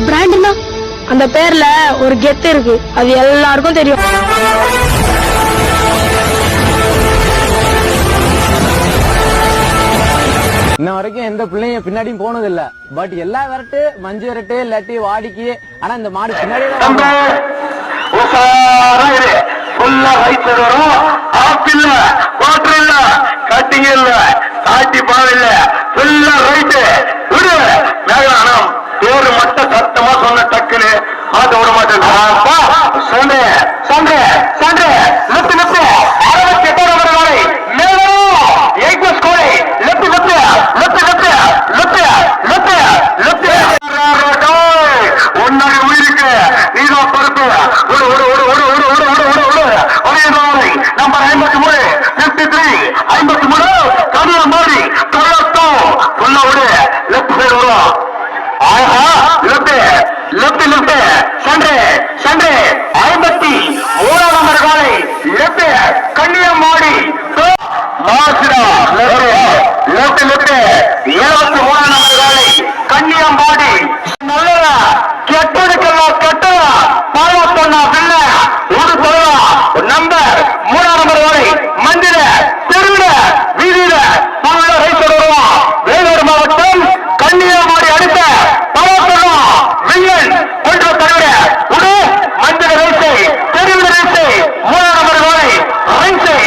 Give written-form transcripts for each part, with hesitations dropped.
பிராண்ட்னா அந்த பேர்ல ஒரு கெத்து இருக்கு, அது எல்லாருக்கும் தெரியும். இன்ன வரைக்கும் எந்த பிள்ளைங்க பின்னாடியும் போனது இல்ல. பட் எல்லா விரட்டு மஞ்சு விரட்டு இல்லாட்டி வாடிக்கு, ஆனா இந்த மாடு பின்னாடியே பேரு மட்டும் சத்தமா சொன்ன டக்குன்னு ஆட்ட விட மாட்டேன். ஒன்னாடி உயிருக்கு நீதான் பொறுப்பு. நம்பர் 53 53 கடிதம் மாறி தொழில்நுட்பம் சொல்ல விடு. லெப்ட் சைடு வரும். ஆஹா லெப்ட் சண்டே 53 நம்பர் காலை லெப்ட் கன்னியம்மாடி மாசிடா லெப்ட் 73 நம்பர் காலை கன்னியம்பாடி. நல்லதா கெட்டதுக்கெல்லாம் கெட்டதா பாவத்தொன்னா பின்ன ஒரு சொல்லலாம். நம்பர் 3 நம்பர் காலை மந்திர தெருவில வீதியில உள்ள ரைஸ் வருவான். வேலூர் மாவட்டம் கன்னியம்பாடி அடுத்த பாவத்தொன்னா வில்லன் கொன்ற தவிர உடு மந்திர ரைஸை தெருவில ரைஸை 3 நம்பர் காலை ரைஸை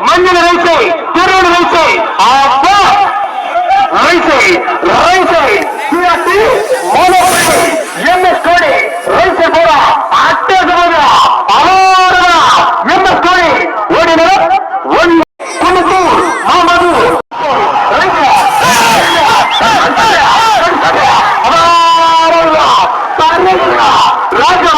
மஞ்சள் ரைஸை திருவள்ளு ரைஸை MS கோடி ரைஸை போடா அட்டை சமோதா அலோரா MS கோடி ஓடினர் குன்னத்தூர் மாமது ராஜா